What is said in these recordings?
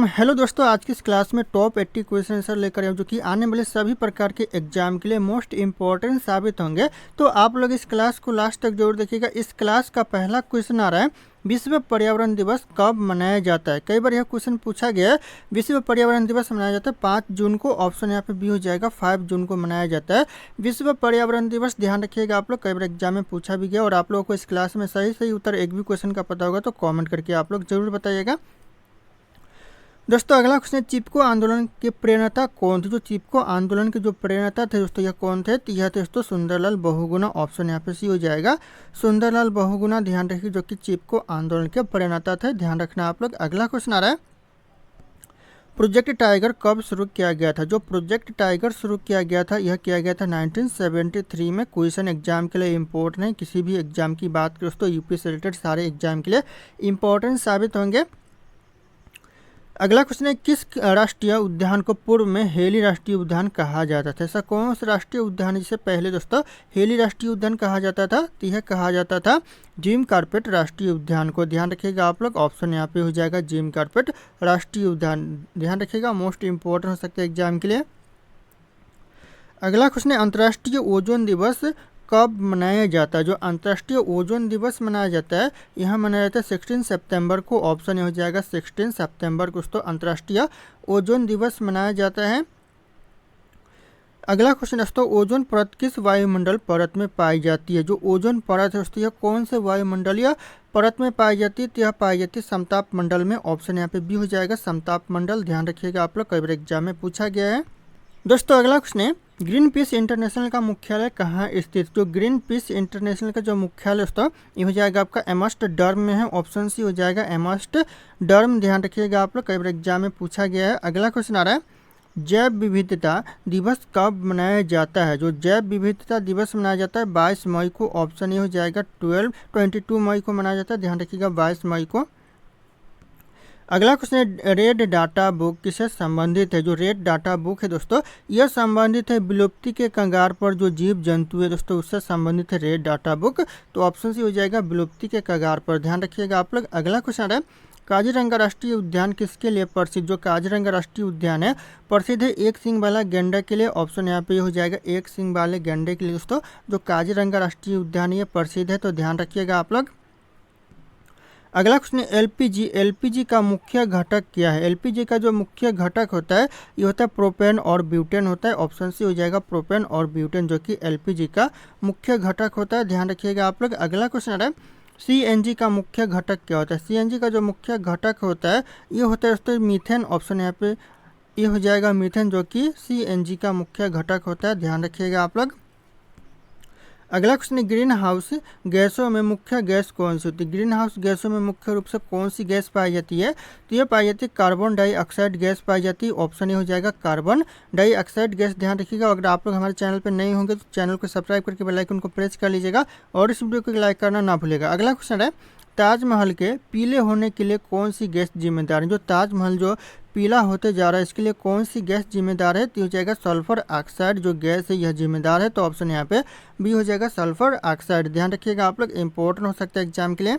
Hello दोस्तों, आज की इस क्लास में टॉप 80 क्वेश्चन आंसर लेकर आए जो कि आने वाले सभी प्रकार के एग्जाम के लिए मोस्ट इंपॉर्टेंट साबित होंगे। तो आप लोग इस क्लास को लास्ट तक जरूर देखिएगा। इस क्लास का पहला क्वेश्चन आ रहा है, विश्व पर्यावरण दिवस कब मनाया जाता है। कई बार यह क्वेश्चन पूछा गया है। विश्व पर्यावरण दिवस मनाया जाता है 5 जून को। ऑप्शन यहाँ पे बी हो जाएगा, 5 जून को मनाया जाता है विश्व पर्यावरण दिवस। ध्यान रखिएगा आप लोग, कई बार एग्जाम में पूछा भी गया और आप लोगों को इस क्लास में सही उत्तर एक भी क्वेश्चन का पता होगा तो कॉमेंट करके आप लोग जरूर बताइएगा। दोस्तों अगला क्वेश्चन, चिपको आंदोलन के प्रेरणा कौन थे। जो चिपको आंदोलन के जो प्रेरणा थे दोस्तों, यह कौन थे। तो यह थे दोस्तों सुंदरलाल बहुगुणा। ऑप्शन यहाँ पे सी हो जाएगा, सुंदरलाल बहुगुणा। ध्यान रखिए, जो कि चिपको आंदोलन के प्रेरणा थे। ध्यान रखना आप लोग। अगला क्वेश्चन आ रहा है, प्रोजेक्ट टाइगर कब शुरू किया गया था। जो प्रोजेक्ट टाइगर शुरू किया गया था, यह किया गया था 1973 में। क्वेश्चन एग्जाम के लिए इम्पोर्टेंट है। किसी भी एग्जाम की बात करें दोस्तों, यूपी से रिलेटेड सारे एग्जाम के लिए इम्पोर्टेंट साबित होंगे। अगला क्वेश्चन है, किस राष्ट्रीय उद्यान को पूर्व में हेली राष्ट्रीय उद्यान कहा जाता था। ऐसा कौन सा राष्ट्रीय उद्यान है जिसे पहले दोस्तों हेली राष्ट्रीय उद्यान कहा जाता था। तो यह कहा जाता था जिम कार्पेट राष्ट्रीय उद्यान को। ध्यान रखिएगा आप लोग। ऑप्शन यहाँ पे हो जाएगा जिम कार्पेट राष्ट्रीय उद्यान। ध्यान रखिएगा, मोस्ट इंपॉर्टेंट हो सकता है एग्जाम के लिए। अगला क्वेश्चन है, अंतर्राष्ट्रीय ओजोन दिवस कब मनाया जाता है। जो अंतर्राष्ट्रीय ओजोन दिवस मनाया जाता है, यह मनाया जाता है 16 सितंबर को। ऑप्शन हो जाएगा 16 सितंबर को दोस्तों अंतर्राष्ट्रीय ओजोन दिवस मनाया जाता है। अगला क्वेश्चन दोस्तों, ओजोन परत किस वायुमंडल परत में पाई जाती है। जो ओजोन परत है दोस्तों, यह कौन से वायुमंडलीय परत में पाई जाती है। तो यह पाई जाती है समताप मंडल में। ऑप्शन यहाँ पे बी हो जाएगा, समताप मंडल। ध्यान रखिएगा आप लोग, कई बार एग्जाम में पूछा गया है। दोस्तों अगला क्वेश्चन है, ग्रीन पीस इंटरनेशनल का मुख्यालय कहाँ स्थित। जो ग्रीन पीस इंटरनेशनल का जो मुख्यालय दोस्तों, ये हो जाएगा आपका एम्स्टर्डम में है। ऑप्शन सी हो जाएगा एम्स्टर्डम। ध्यान रखिएगा आप लोग, कई बार एग्जाम में पूछा गया है। अगला क्वेश्चन आ रहा है, जैव विविधता दिवस कब मनाया जाता है। जो जैव विविधता दिवस मनाया जाता है 22 मई को। ऑप्शन ये हो जाएगा 22 मई को मनाया जाता है। ध्यान रखिएगा 22 मई को। अगला क्वेश्चन है, रेड डाटा बुक किससे संबंधित है। जो रेड डाटा बुक है दोस्तों, यह संबंधित है विलुप्ति के कगार पर जो जीव जंतु है दोस्तों, उससे संबंधित है रेड डाटा बुक। तो ऑप्शन सी हो जाएगा विलुप्ति के कगार पर। ध्यान रखिएगा आप लोग। अगला क्वेश्चन है, काजीरंगा राष्ट्रीय उद्यान किसके लिए प्रसिद्ध। जो काजीरंगा राष्ट्रीय उद्यान है प्रसिद्ध है एक सींग वाला गैंडा के लिए। ऑप्शन यहाँ पे हो जाएगा एक सींग वाले गैंडे के लिए दोस्तों जो काजीरंगा राष्ट्रीय उद्यान ये प्रसिद्ध है। तो ध्यान रखिएगा आप लोग। अगला क्वेश्चन है, एलपीजी का मुख्य घटक क्या है। एलपीजी का जो मुख्य घटक होता है, ये होता है प्रोपेन और ब्यूटेन होता है। ऑप्शन सी हो जाएगा प्रोपेन और ब्यूटेन, जो कि एलपीजी का मुख्य घटक होता है। ध्यान रखिएगा आप लोग। अगला क्वेश्चन आ रहा है, सीएनजी का मुख्य घटक क्या होता है। सीएनजी का जो मुख्य घटक होता है, ये होता है दोस्तों मीथेन। ऑप्शन यहाँ पे ये हो जाएगा मीथेन, जो कि सीएनजी का मुख्य घटक होता है। ध्यान रखिएगा आप लोग। अगला क्वेश्चन है, ग्रीन हाउस गैसों में मुख्य गैस कौन सी होती है। ग्रीन हाउस गैसों में मुख्य रूप से कौन सी गैस पाई जाती है। तो ये पाई जाती है कार्बन डाइऑक्साइड गैस पाई जाती है। ऑप्शन ये हो जाएगा कार्बन डाइऑक्साइड गैस। ध्यान रखिएगा। अगर आप लोग हमारे चैनल पर नहीं होंगे तो चैनल को सब्सक्राइब करके बेल आइकन को प्रेस कर लीजिएगा और इस वीडियो को लाइक करना ना भूलेगा। अगला क्वेश्चन है, ताजमहल के पीले होने के लिए कौन सी गैस जिम्मेदार है। जो ताजमहल जो पीला होते जा रहा है, इसके लिए कौन सी गैस जिम्मेदार है। तो हो जाएगा सल्फर ऑक्साइड जो गैस है यह जिम्मेदार है। तो ऑप्शन यहाँ पे बी हो जाएगा सल्फर ऑक्साइड। ध्यान रखिएगा आप लोग, इंपॉर्टेंट हो सकता है एग्जाम के लिए।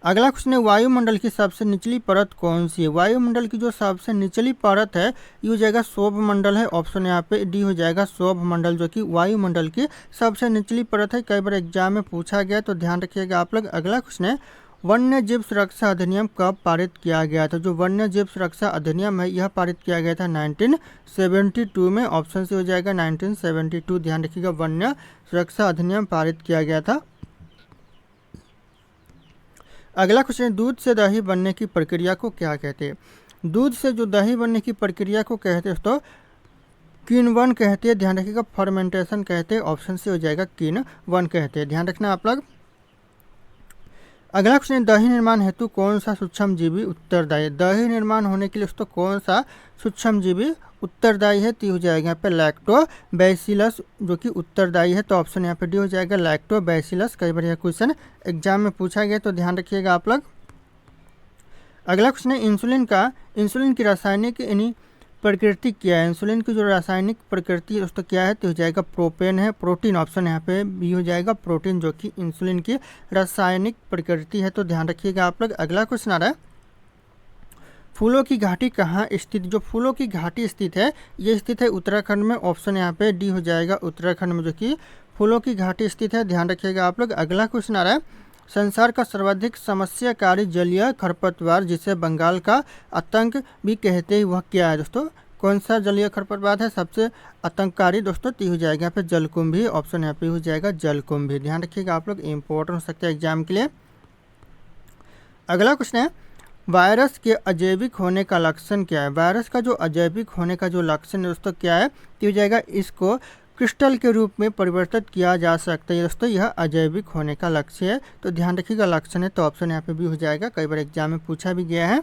अगला क्वेश्चन है, वायुमंडल की सबसे निचली परत कौन सी है। वायुमंडल की जो सबसे निचली परत है, ये हो जाएगा शोभ मंडल है। ऑप्शन यहाँ पे डी हो जाएगा शोभ मंडल, जो कि वायुमंडल की सबसे निचली परत है। कई बार एग्जाम में पूछा गया, तो ध्यान रखिएगा आप लोग। अगला क्वेश्चन है, वन्य जीव सुरक्षा अधिनियम कब पारित किया गया था। जो वन्य जीव सुरक्षा अधिनियम है, यह पारित किया गया था 1972 में। ऑप्शन से हो जाएगा 1972। ध्यान रखिएगा, वन्य सुरक्षा अधिनियम पारित किया गया था। अगला क्वेश्चन है, दूध से दही बनने की प्रक्रिया को क्या कहते हैं। दूध से जो दही बनने की प्रक्रिया को कहते हैं दोस्तों किण्वन कहते हैं। ध्यान रखिएगा, फर्मेंटेशन कहते हैं। ऑप्शन से हो जाएगा किण्वन कहते हैं। ध्यान रखना आप लोग। अगला क्वेश्चन है, दही निर्माण हेतु कौन सा सूक्ष्म जीवी उत्तरदायी है। दही निर्माण होने के लिए दोस्तों कौन सा सूक्ष्म जीवी उत्तरदायी है। तो हो जाएगा यहाँ पे लैक्टोबैसिलस जो कि उत्तरदायी है। तो ऑप्शन यहाँ पे डी हो जाएगा लैक्टोबैसिलस। कई बार यह क्वेश्चन एग्जाम में पूछा गया, तो ध्यान रखिएगा आप लोग। अगला क्वेश्चन है, इंसुलिन की रासायनिक प्रकृति क्या है। इंसुलिन की जो रासायनिक प्रकृति है दोस्तों क्या है। तो हो जाएगा प्रोपेन है, प्रोटीन। ऑप्शन यहाँ पे भी हो जाएगा प्रोटीन, जो कि इंसुलिन की रासायनिक प्रकृति है। तो ध्यान रखिएगा आप लोग। अगला क्वेश्चन आ रहा है, फूलों की घाटी कहाँ स्थित, जो फूलों की घाटी स्थित है ये स्थित है उत्तराखंड में। ऑप्शन यहाँ पे डी हो जाएगा, उत्तराखंड में जो कि फूलों की घाटी स्थित है, ध्यान रखिएगा आप लोग। अगला क्वेश्चन आ रहा है, संसार का सर्वाधिक समस्याकारी जलीय खरपतवार जिसे बंगाल का आतंक भी कहते हैं वह क्या है दोस्तों? कौन सा जलीय खरपतवार है सबसे आतंककारी दोस्तों? तो हो जाएगा यहाँ पे जलकुंभी, ऑप्शन यहाँ पे हो जाएगा जलकुंभी, ध्यान रखिएगा आप लोग, इंपॉर्टेंट हो सकता है एग्जाम के लिए। अगला क्वेश्चन है, वायरस के अजैविक होने का लक्षण क्या है? वायरस का जो अजैविक होने का जो लक्षण है दोस्तों क्या है? तो हो जाएगा इसको क्रिस्टल के रूप में परिवर्तित किया जा सकता है दोस्तों, यह अजैविक होने का लक्ष्य है, तो ध्यान रखिएगा लक्षण है, तो ऑप्शन यहाँ पे भी हो जाएगा, कई बार एग्जाम में पूछा भी गया है।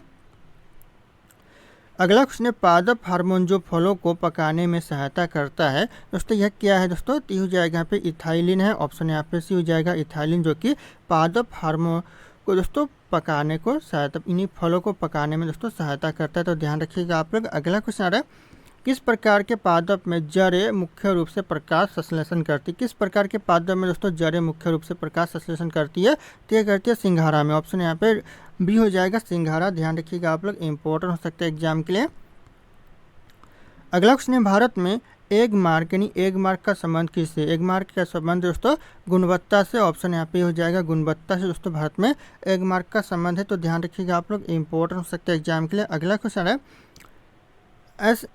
अगला क्वेश्चन है, पादप हार्मोन जो फलों को पकाने में सहायता करता है दोस्तों यह क्या है दोस्तों? तो हो जाएगा यहाँ पे इथाइलिन है, ऑप्शन यहाँ पे सी हो जाएगा इथाइलिन, जो कि पादप हार्मोन को दोस्तों पकाने को सहायता, इन्हीं फलों को पकाने में दोस्तों सहायता करता है, तो ध्यान रखिएगा आप लोग। अगला क्वेश्चन आ रहा है, किस प्रकार के पादप में जड़ें मुख्य रूप से प्रकाश संश्लेषण करती है? किस प्रकार के पादप में दोस्तों जड़ें मुख्य रूप से प्रकाश संश्लेषण करती है? तो यह करती है सिंघाड़ा में, ऑप्शन यहाँ पे बी हो जाएगा सिंघाड़ा, ध्यान रखिएगा आप लोग, इंपॉर्टेंट हो सकता है एग्जाम के लिए। अगला क्वेश्चन है, भारत में एग मार्क यानी एग मार्क का संबंध किससे? एग मार्क का संबंध दोस्तों गुणवत्ता से, ऑप्शन यहाँ पे हो जाएगा गुणवत्ता से दोस्तों भारत में एग मार्क का संबंध है, तो ध्यान रखिएगा आप लोग, इंपॉर्टेंट हो सकता है एग्जाम के लिए। अगला क्वेश्चन है,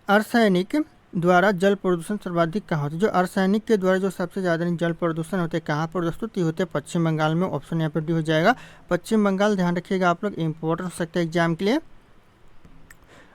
अर्सैनिक द्वारा जल प्रदूषण सर्वाधिक कहाँ होता है? जो अर्सैनिक के द्वारा जो सबसे ज़्यादा जल प्रदूषण होते हैं कहाँ पर दोस्तों? तो होते हैं पश्चिम बंगाल में, ऑप्शन यहाँ पर डी हो जाएगा पश्चिम बंगाल, ध्यान रखिएगा आप लोग, इंपॉर्टेंट हो सकता है एग्जाम के लिए।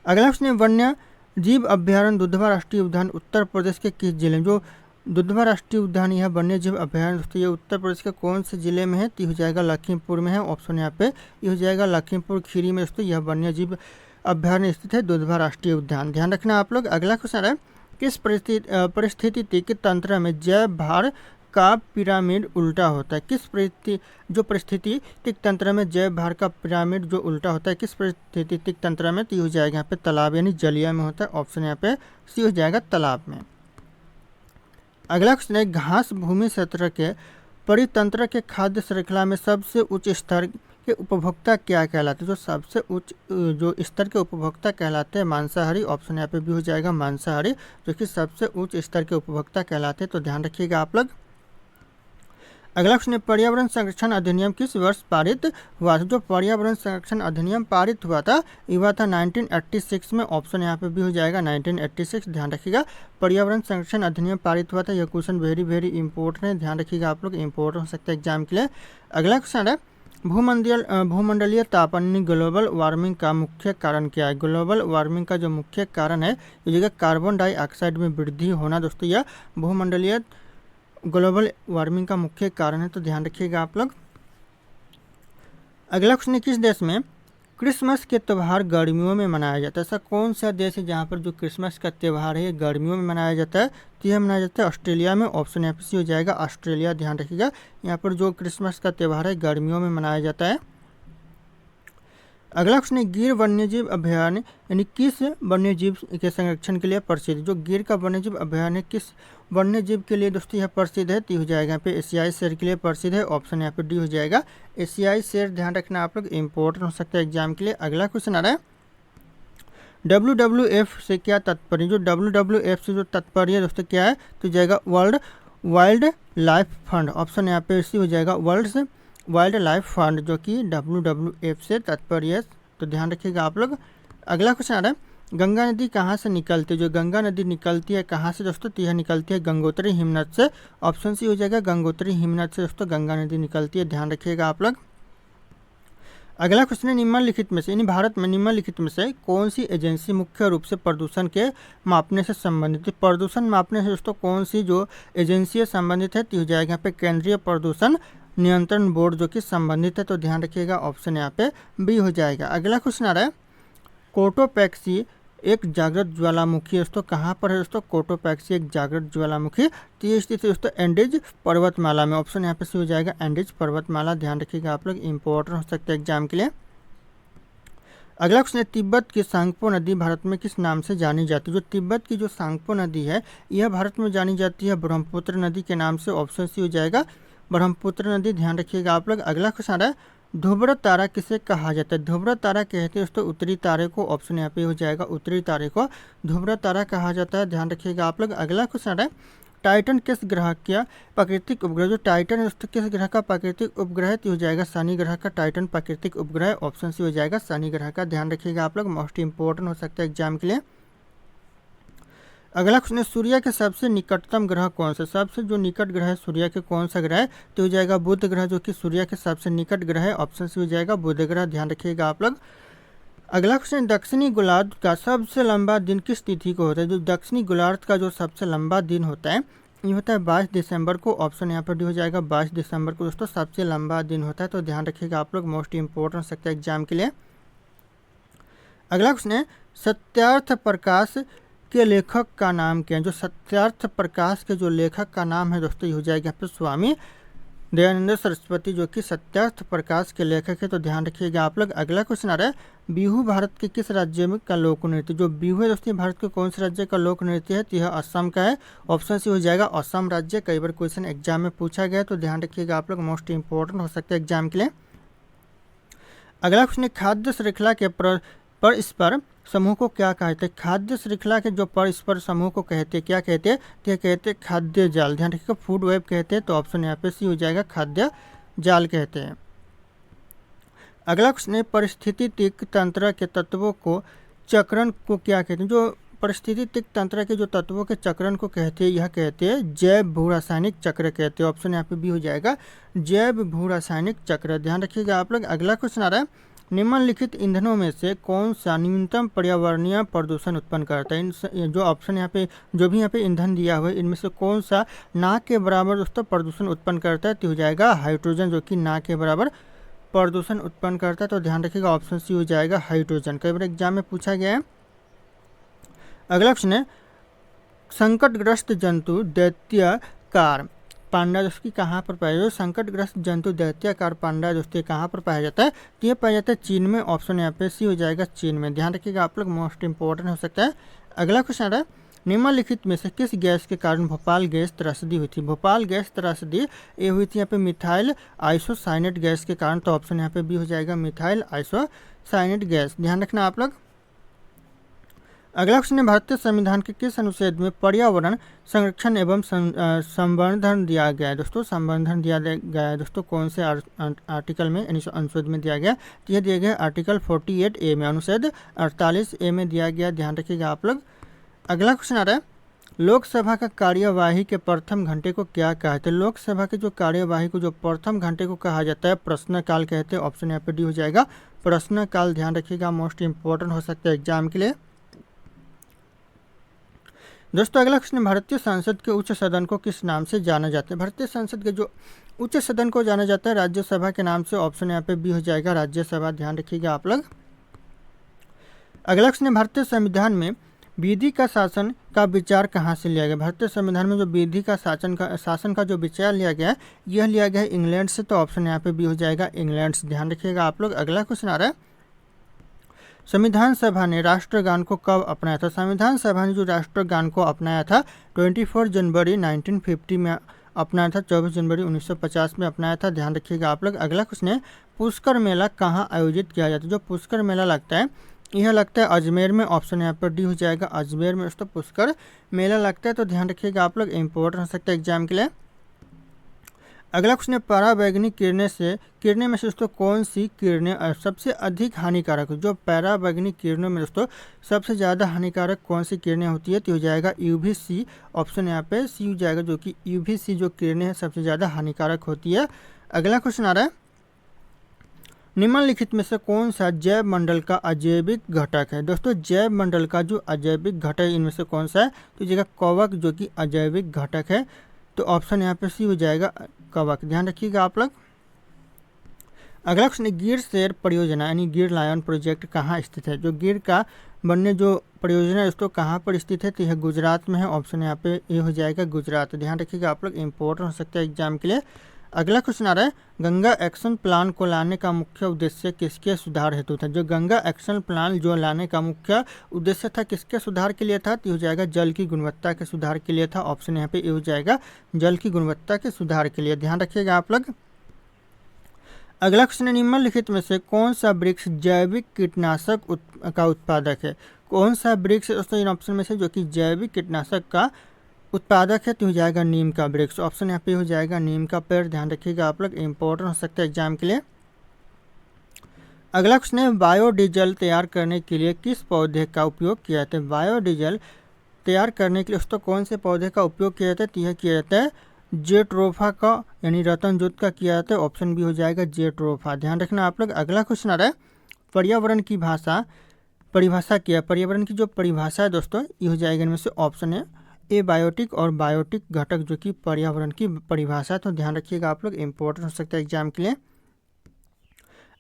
अगला क्वेश्चन है, वन्य जीव अभ्यारण्य दुधवा राष्ट्रीय उद्यान उत्तर प्रदेश के किस जिले में? जो दुधवा राष्ट्रीय उद्यान यह वन्य जीव अभ्यारण्य दोस्तों ये उत्तर प्रदेश के कौन से जिले में है? तो हो जाएगा लखीमपुर में है, ऑप्शन यहाँ पे ये हो जाएगा लखीमपुर खीरी में दोस्तों यह वन्य जीव अभ्यारण्य स्थित है, दुधवा राष्ट्रीय उद्यान, ध्यान रखना आप लोग। अगला क्वेश्चन है, किस परिस्थितिक तंत्र में जैव भार का पिरामिड उल्टा होता है? किस परिस्थितिक तंत्र में जैव भार का पिरामिड जो उल्टा होता है किस परिस्थितिक तंत्र में? तो हो जाएगा यहाँ पे तालाब यानी जलीय में होता है, ऑप्शन यहाँ पे सी हो जाएगा तालाब में। अगला क्वेश्चन है, घास भूमि सतह के परितंत्र के खाद्य श्रृंखला में सबसे उच्च स्तर के उपभोक्ता क्या कहलाते हैं? जो सबसे उच्च जो स्तर के उपभोक्ता कहलाते हैं मांसाहारी, ऑप्शन यहाँ पे भी हो जाएगा मांसाहारी, जो कि सबसे उच्च स्तर के उपभोक्ता कहलाते हैं, तो ध्यान रखिएगा आप लोग। अगला क्वेश्चन है, पर्यावरण संरक्षण अधिनियम किस वर्ष पारित हुआ था? जो पर्यावरण संरक्षण अधिनियम पारित हुआ था 1986 में, ऑप्शन यहाँ पे भी हो जाएगा 1986, ध्यान रखिएगा पर्यावरण संरक्षण अधिनियम पारित हुआ था। यह क्वेश्चन वेरी इंपॉर्टेंट है, ध्यान रखिएगा आप लोग, इंपॉर्टेंट हो सकता है एग्जाम के लिए। अगला क्वेश्चन है, भूमंडलीय तापमान ग्लोबल वार्मिंग का मुख्य कारण क्या है? ग्लोबल वार्मिंग का जो मुख्य कारण है ये जगह कार्बन डाइऑक्साइड में वृद्धि होना दोस्तों यह भूमंडलीय ग्लोबल वार्मिंग का मुख्य कारण है, तो ध्यान रखिएगा आप लोग। अगला क्वेश्चन है, किस देश में क्रिसमस के त्यौहार गर्मियों में मनाया जाता है? ऐसा कौन सा देश है जहाँ पर जो क्रिसमस का त्यौहार है ये गर्मियों में मनाया जाता है? तो यह मनाया जाता है ऑस्ट्रेलिया में, ऑप्शन यहाँ पे सी हो जाएगा ऑस्ट्रेलिया, ध्यान रखिएगा यहाँ पर जो क्रिसमस का त्यौहार है गर्मियों में मनाया जाता है। अगला क्वेश्चन है, गिर वन्यजीव अभयारण्य यानी किस वन्यजीव के संरक्षण के लिए प्रसिद्ध? जो गिर का वन्यजीव अभयारण्य किस वन्यजीव के लिए दोस्तों यह प्रसिद्ध है? तो हो जाएगा यहाँ पे एशियाई शेर के लिए प्रसिद्ध है, ऑप्शन यहाँ पे डी हो जाएगा एशियाई शेर, ध्यान रखना आप लोग, इंपॉर्टेंट हो सकता है एग्जाम के लिए। अगला क्वेश्चन आ रहा है, WWF से क्या तात्पर्य? जो WWF से जो तात्पर्य दोस्तों क्या है? तो जाएगा world wild life fund, option यहाँ पे सी हो जाएगा वर्ल्ड वाइल्ड लाइफ फंड, जो कि WWF से तात्पर्य है, तो ध्यान रखिएगा आप लोग। अगला क्वेश्चन आ रहा है, गंगा नदी कहाँ से निकलती है? जो गंगा नदी निकलती है कहाँ से दोस्तों? तो यह निकलती है गंगोत्री हिमनद से, ऑप्शन सी हो जाएगा गंगोत्री हिमनद से दोस्तों गंगा नदी निकलती है, ध्यान रखिएगा आप लोग। अगला क्वेश्चन है, निम्नलिखित में से यानी भारत में निम्नलिखित में से कौन सी एजेंसी मुख्य रूप से प्रदूषण के मापने से संबंधित है? प्रदूषण मापने से दोस्तों कौन सी जो एजेंसी संबंधित है? तो हो जाएगा यहाँ पे केंद्रीय प्रदूषण नियंत्रण बोर्ड जो कि संबंधित है, तो ध्यान रखिएगा ऑप्शन यहाँ पे बी हो जाएगा। अगला क्वेश्चन आ रहा है, कोटोपैक्सी एक जागृत ज्वालामुखी दोस्तों कहाँ पर है दोस्तों? कोटोपैक्सी एक जागृत ज्वालामुखी, तो ये स्थित है दोस्तों एंडीज पर्वतमाला में, ऑप्शन यहाँ पे से हो जाएगा एंडीज पर्वतमाला, ध्यान रखिएगा आप लोग, इंपॉर्टेंट हो सकता है एग्जाम के लिए। अगला क्वेश्चन है, तिब्बत की सांगपो नदी भारत में किस नाम से जानी जाती है? जो तिब्बत की जो सांगपो नदी है यह भारत में जानी जाती है ब्रह्मपुत्र नदी के नाम से, ऑप्शन सी हो जाएगा ब्रह्मपुत्र नदी, ध्यान रखिएगा आप लोग। अगला क्वेश्चन है, ध्रुव तारा किसे कहा जाता है? ध्रुव तारा कहते हैं दोस्तों उत्तरी तारे को। ऑप्शन यहाँ पे हो जाएगा उत्तरी तारे को ध्रुव तारा कहा जाता है, ध्यान रखिएगा आप लोग। अगला क्वेश्चन है टाइटन किस ग्रह का प्राकृतिक उपग्रह? जो टाइटन है दोस्तों किस ग्रह का प्राकृतिक उपग्रह है? तो हो जाएगा शनि ग्रह का टाइटन प्राकृतिक उपग्रह। ऑप्शन सी हो जाएगा शनि ग्रह का, ध्यान रखिएगा आप लोग, मोस्ट इंपॉर्टेंट हो सकता है एग्जाम के लिए। अगला क्वेश्चन है सूर्य के सबसे निकटतम ग्रह कौन सा? सबसे जो निकट ग्रह है सूर्य के कौन सा ग्रह है? तो हो जाएगा बुध ग्रह, जो कि सूर्य के सबसे निकट ग्रह है। ऑप्शन सी हो जाएगा बुध ग्रह, ध्यान रखिएगा आप लोग। अगला क्वेश्चन दक्षिणी गोलार्ध का सबसे लंबा दिन किस तिथि को होता है? जो दक्षिणी गोलार्ध का जो सबसे लंबा दिन होता है ये होता है 22 दिसंबर को। ऑप्शन यहाँ पर डी हो जाएगा 22 दिसंबर को दोस्तों सबसे लंबा दिन होता है, तो ध्यान रखिएगा आप लोग, मोस्ट इंपॉर्टेंट हो सकता है एग्जाम के लिए। अगला क्वेश्चन है सत्यार्थ प्रकाश के लेखक का नाम क्या है? जो सत्यार्थ प्रकाश के जो लेखक का नाम है दोस्तों ये हो जाएगा यहाँ पर स्वामी दयानंद सरस्वती, जो कि सत्यार्थ प्रकाश के लेखक है, तो ध्यान रखिएगा आप लोग। अगला क्वेश्चन आ रहा है बिहू भारत के किस राज्य में का लोक नृत्य? जो बिहू है दोस्तों भारत के कौन से राज्य का लोक नृत्य है? तो यह असम का है। ऑप्शन सी हो जाएगा असम राज्य। कई बार क्वेश्चन एग्जाम में पूछा गया, तो ध्यान रखिएगा आप लोग, मोस्ट इंपॉर्टेंट हो सकता है एग्जाम के लिए। अगला क्वेश्चन है खाद्य श्रृंखला के परस्पर समूह को क्या कहते हैं? खाद्य श्रृंखला के जो परस्पर समूह को कहते हैं क्या कहते हैं? तो ये कहते हैं खाद्य जाल, ध्यान रखिएगा, फूड वेब कहते हैं, तो ऑप्शन यहाँ पे सी हो जाएगा खाद्य जाल कहते हैं। अगला क्वेश्चन है पारिस्थितिक तंत्र के तत्वों को चक्रण को क्या कहते हैं? जो पारिस्थितिक तंत्र के जो तत्वों के चक्रण को कहते हैं यह कहते हैं जैव भू रासायनिक चक्र कहते हैं। ऑप्शन यहाँ पे भी हो जाएगा जैव भू रासायनिक चक्र, ध्यान रखिएगा आप लोग। अगला क्वेश्चन आ रहा है निम्नलिखित ईंधनों में से कौन सा न्यूनतम पर्यावरणीय प्रदूषण उत्पन्न करता है? जो ऑप्शन यहाँ पे जो भी यहाँ पे ईंधन दिया हुआ है इनमें से कौन सा ना के बराबर दोस्तों प्रदूषण उत्पन्न करता है? तो हो जाएगा हाइड्रोजन, जो कि ना के बराबर प्रदूषण उत्पन्न करता है, तो ध्यान रखिएगा ऑप्शन सी हो जाएगा हाइड्रोजन। कई बार एग्जाम में पूछा गया है। अगला क्वेश्चन है संकटग्रस्त जंतु दैत्याकार पांडा दोस्तों कहाँ पर पाया जाता है? संकटग्रस्त जंतु दैत्याकार पांडा दोस्तों कहाँ पर पाया जाता है? तो ये पाया जाता है चीन में। ऑप्शन यहाँ पे सी हो जाएगा चीन में, ध्यान रखिएगा आप लोग, मोस्ट इंपॉर्टेंट हो सकता है। अगला क्वेश्चन है निम्नलिखित में से किस गैस के कारण भोपाल गैस त्रासदी हुई थी? भोपाल गैस त्रासदी ये हुई थी यहाँ पे मिथाइल आइसोसाइनेट गैस के कारण, तो ऑप्शन यहाँ पे भी हो जाएगा मिथाइल आइसोसाइनेट गैस, ध्यान रखना आप लोग। अगला क्वेश्चन है भारतीय संविधान के किस अनुच्छेद में पर्यावरण संरक्षण एवं संवर्धन दिया गया है? दोस्तों संवर्धन दिया गया है दोस्तों कौन से आर्टिकल में यानी अनुच्छेद में दिया गया? तो यह दिया गया आर्टिकल 48A में, अनुच्छेद 48A में दिया गया, ध्यान रखिएगा आप लोग। अगला क्वेश्चन आ रहा है लोकसभा का कार्यवाही के प्रथम घंटे को क्या कहते हैं? लोकसभा के जो कार्यवाही को जो प्रथम घंटे को कहा जाता है प्रश्नकाल कहते हैं। ऑप्शन यहाँ पे डी हो जाएगा प्रश्नकाल, ध्यान रखिएगा, मोस्ट इंपॉर्टेंट हो सकता है एग्जाम के लिए। दोस्तों अगला क्वेश्चन भारतीय संसद के उच्च सदन को किस नाम से जाना जाता है? भारतीय संसद के जो उच्च सदन को जाना जाता है राज्यसभा के नाम से। ऑप्शन यहाँ पे बी हो जाएगा राज्यसभा, ध्यान रखिएगा आप लोग। अगला क्वेश्चन भारतीय संविधान में विधि का शासन का विचार कहाँ से लिया गया? भारतीय संविधान में जो विधि का शासन का जो विचार लिया गया है यह लिया गया है इंग्लैंड से, तो ऑप्शन यहाँ पे भी हो जाएगा इंग्लैंड से, ध्यान रखिएगा आप लोग। अगला क्वेश्चन आ रहा है संविधान सभा ने राष्ट्रगान को कब अपनाया था? संविधान सभा ने जो राष्ट्रगान को अपनाया था 24 जनवरी 1950 में अपनाया था, 24 जनवरी 1950 में अपनाया था, ध्यान रखिएगा आप लोग। अगला क्वेश्चन है पुष्कर मेला कहाँ आयोजित किया जाता है? जो पुष्कर मेला लगता है यह लगता है अजमेर में। ऑप्शन यहाँ पर डी हो जाएगा अजमेर में दोस्तों पुष्कर मेला लगता है, तो ध्यान रखिएगा आप लोग, इंपॉर्टेंट हो सकता है एग्जाम के लिए। अगला क्वेश्चन है पराबैंगनी किरणें में से दोस्तों कौन सी किरणें सबसे अधिक हानिकारक है? जो पराबैंगनी किरणों में दोस्तों सबसे ज़्यादा हानिकारक कौन सी किरणें होती है? तो हो जाएगा UVC, ऑप्शन यहाँ पे सी हो जाएगा, जो कि UVC जो किरणें हैं सबसे ज़्यादा हानिकारक होती है। अगला क्वेश्चन आ रहा है निम्नलिखित में से कौन सा जैव मंडल का अजैविक घटक है? दोस्तों जैव मंडल का जो अजैविक घटक इनमें से कौन सा है? तो जगह कवक जो कि अजैविक घटक है, तो ऑप्शन यहाँ पे सी हो जाएगा कवक, ध्यान रखिएगा आप लोग। अगला क्वेश्चन गिर शेर परियोजना यानी गिर लायन प्रोजेक्ट कहाँ स्थित है? जो गिर का बनने जो परियोजना है दोस्तों कहाँ पर स्थित है? तो यह गुजरात में है, ऑप्शन यहाँ पे ये हो जाएगा गुजरात, ध्यान रखिएगा आप लोग, इंपॉर्टेंट हो सकता है एग्जाम के लिए। अगला क्वेश्चन आ रहा है गंगा एक्शन प्लान को लाने का मुख्य उद्देश्य किसके सुधार हेतु था? जो गंगा एक्शन प्लान जो लाने का मुख्य उद्देश्य था किसके सुधार के लिए था? तो हो जाएगा जल की गुणवत्ता के सुधार के लिए था, ऑप्शन यहाँ पे ये हो जाएगा जल की गुणवत्ता के सुधार के लिए, ध्यान रखिएगा आप लोग। अगला क्वेश्चन है, निम्नलिखित में से कौन सा वृक्ष जैविक कीटनाशक का उत्पादक है? कौन सा वृक्ष दोस्तों इन ऑप्शन में से जो कि जैविक कीटनाशक का उत्पादक है? तो हो जाएगा नीम का वृक्ष। ऑप्शन यहाँ पे हो जाएगा नीम का पेड़। ध्यान रखिएगा आप लोग, इंपॉर्टेंट हो सकता है एग्जाम के लिए। अगला क्वेश्चन है, बायोडीजल तैयार करने के लिए किस पौधे का उपयोग किया जाता है? बायोडीजल तैयार करने के लिए दोस्तों कौन से पौधे का उपयोग किया जाता है? तो यह किया जाता है जेट्रोफा का, यानी रतन जोत का किया जाता है। ऑप्शन बी हो जाएगा जेट्रोफा। ध्यान रखना आप लोग। अगला क्वेश्चन आ रहा है, पर्यावरण की परिभाषा क्या है? पर्यावरण की जो परिभाषा है दोस्तों ये हो जाएगा इनमें से ऑप्शन है ए बायोटिक और बायोटिक घटक जो कि पर्यावरण की परिभाषा है। तो ध्यान रखिएगा आप लोग, इंपॉर्टेंट हो सकता है एग्जाम के लिए।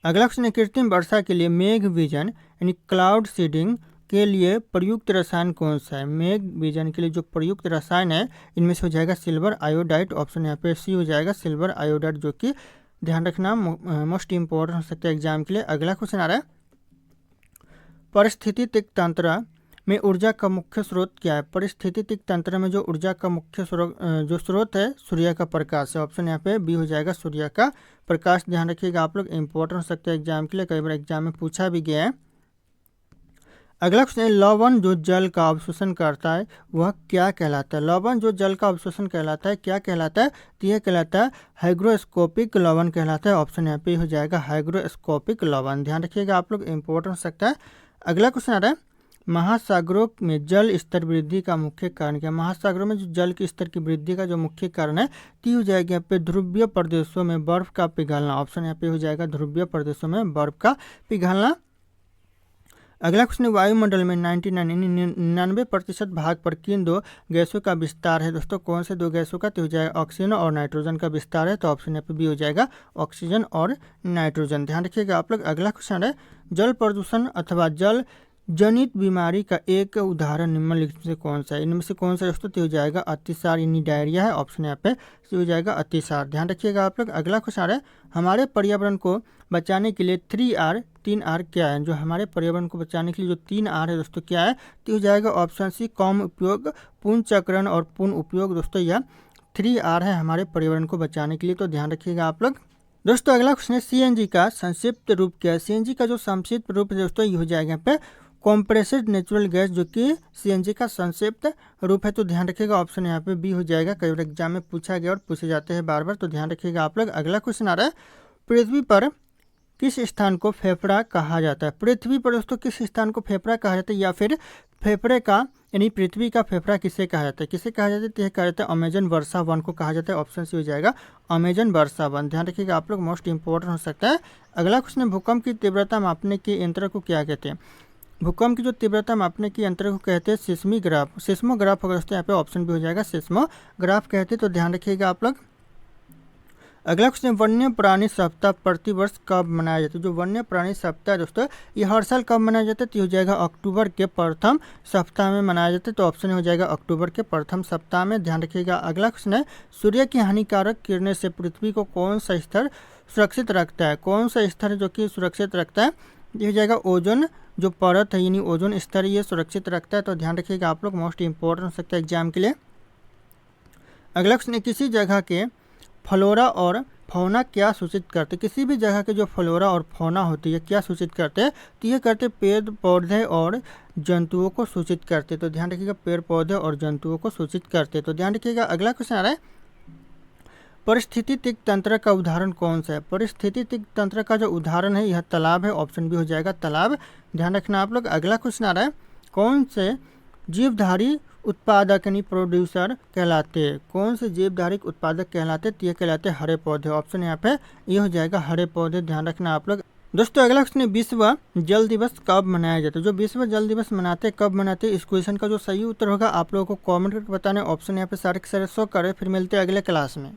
अगला क्वेश्चन है, कृत्रिम वर्षा के लिए मेघ विजन यानी क्लाउड सीडिंग के लिए प्रयुक्त रसायन कौन सा है? मेघ विजन के लिए जो प्रयुक्त रसायन है इनमें से हो जाएगा सिल्वर आयोडाइड। ऑप्शन यहाँ पे सी हो जाएगा सिल्वर आयोडाइड, जो कि ध्यान रखना मोस्ट इंपॉर्टेंट हो सकता है एग्जाम के लिए। अगला क्वेश्चन आ रहा है, पारिस्थितिक तंत्र में ऊर्जा का मुख्य स्रोत क्या है? पारिस्थितिक तंत्र में जो ऊर्जा का मुख्य स्रोत है सूर्य का प्रकाश है। ऑप्शन यहाँ पे बी हो जाएगा सूर्य का प्रकाश। ध्यान रखिएगा आप लोग, इंपॉर्टेंट हो सकता है एग्जाम के लिए, कई बार एग्जाम में पूछा भी गया है। अगला क्वेश्चन है, लवण जो जल का अवशोषण करता है वह क्या कहलाता है? लवण जो जल का अवशोषण कहलाता है क्या कहलाता है? तो यह कहलाता है हाइग्रोस्कोपिक लवण कहलाता है। ऑप्शन यहाँ पे हो जाएगा हाइग्रोस्कोपिक लवण। ध्यान रखिएगा आप लोग, इंपॉर्टेंट हो सकता है। अगला क्वेश्चन आ रहा है, महासागरों में जल स्तर वृद्धि का मुख्य कारण क्या है? महासागरों में जो जल के स्तर की वृद्धि का जो मुख्य कारण है ती हो जाएगा यहाँ पे ध्रुवीय प्रदेशों में बर्फ का पिघलना। ऑप्शन यहाँ पे हो जाएगा ध्रुवीय प्रदेशों में बर्फ का पिघलना। अगला क्वेश्चन, वायुमंडल में 99% भाग पर किन दो गैसों का विस्तार है? दोस्तों कौन से दो गैसों का? तो हो जाएगा ऑक्सीजन और नाइट्रोजन का विस्तार है। तो ऑप्शन यहाँ पे भी हो जाएगा ऑक्सीजन और नाइट्रोजन। ध्यान रखिएगा आप लोग। अगला क्वेश्चन है, जल प्रदूषण अथवा जल जनित बीमारी का एक उदाहरण निम्नलिखित से कौन सा है? इनमें से कौन सा दोस्तों? तो हो जाएगा अतिसार यानी डायरिया है। ऑप्शन यहाँ पे हो जाएगा अतिसार। ध्यान रखिएगा आप लोग। अगला क्वेश्चन है, हमारे पर्यावरण को बचाने के लिए 3R क्या है? जो हमारे पर्यावरण को बचाने के लिए जो 3R है दोस्तों क्या है? तो हो जाएगा ऑप्शन सी कम उपयोग, पुनर्चक्रण और पुनः उपयोग। दोस्तों यह 3R है हमारे पर्यावरण को बचाने के लिए। तो ध्यान रखिएगा आप लोग। दोस्तों अगला क्वेश्चन है, सीएनजी का संक्षिप्त रूप क्या है? सीएनजी का जो संक्षिप्त रूप है दोस्तों ये हो जाएगा यहाँ पे कॉम्प्रेस्ड नेचुरल गैस, जो कि सीएनजी का संक्षिप्त रूप है। तो ध्यान रखिएगा, ऑप्शन यहाँ पे बी हो जाएगा। कई बार एग्जाम में पूछा गया और पूछे जाते हैं बार बार, तो ध्यान रखिएगा आप लोग। अगला क्वेश्चन आ रहा है, पृथ्वी पर किस स्थान को फेफड़ा कहा जाता है? पृथ्वी पर दोस्तों किस स्थान को फेफड़ा कहा जाता है, या फिर फेफड़े का यानी पृथ्वी का फेफड़ा किसे कहा जाता है? किसे कहा जाता है? तो यह कहा जाता है अमेजन वर्षा वन को कहा जाता है। ऑप्शन सी हो जाएगा अमेजन वर्षा वन। ध्यान रखिएगा आप लोग, मोस्ट इंपॉर्टेंट हो सकता है। अगला क्वेश्चन है, भूकंप की तीव्रता मापने के यंत्र को क्या कहते हैं? भूकंप की जो तीव्रता मापने के यंत्र को कहते हैं सिस्मोग्राफ। सिस्मोग्राफ होगा दोस्तों, यहाँ पे ऑप्शन भी हो जाएगा सिस्मोग्राफ कहते हैं। तो ध्यान रखिएगा आप लोग। अगला क्वेश्चन, वन्य प्राणी सप्ताह प्रतिवर्ष कब मनाया जाता है? जो वन्य प्राणी सप्ताह है दोस्तों ये हर साल कब मनाया जाता है? तो हो जाएगा अक्टूबर के प्रथम सप्ताह में मनाया जाता है। तो ऑप्शन हो जाएगा अक्टूबर के प्रथम सप्ताह में। ध्यान रखिएगा। अगला क्वेश्चन है, सूर्य की हानिकारक किरणें से पृथ्वी को कौन सा स्तर सुरक्षित रखता है? कौन सा स्तर है जो कि सुरक्षित रखता है? ये हो जाएगा ओजोन जो परत है यानी ओजोन स्तर ये सुरक्षित रखता है। तो ध्यान रखिएगा आप लोग, मोस्ट इंपॉर्टेंट हो सकता है एग्जाम के लिए। अगला क्वेश्चन, किसी जगह के फ्लोरा और फौना क्या सूचित करते? किसी भी जगह के जो फ्लोरा और फौना होती है क्या सूचित करते हैं? तो ये करते पेड़ पौधे और जंतुओं को सूचित करते। तो ध्यान रखिएगा, पेड़ पौधे और जंतुओं को सूचित करते। तो ध्यान रखिएगा। अगला क्वेश्चन आ रहा है, पारिस्थितिक तंत्र का उदाहरण कौन सा है? पारिस्थितिक तंत्र का जो उदाहरण है यह तालाब है। ऑप्शन भी हो जाएगा तालाब। ध्यान रखना आप लोग। अगला क्वेश्चन आ रहा है, कौन से जीवधारी उत्पादक यानी प्रोड्यूसर कहलाते हैं? कौन से जीवधारी उत्पादक कहलाते हैं? तो ये कहलाते हैं हरे पौधे। ऑप्शन यहाँ पे ये हो जाएगा हरे पौधे। ध्यान रखना आप लोग। दोस्तों अगला क्वेश्चन है, विश्व जल दिवस कब मनाया जाता है? जो विश्व जल दिवस मनाते हैं कब मनाते हैं? इस क्वेश्चन का जो सही उत्तर होगा आप लोगों को कमेंट करके बताना। ऑप्शन यहाँ पे सारे के सारे शो करें। फिर मिलते हैं अगले क्लास में।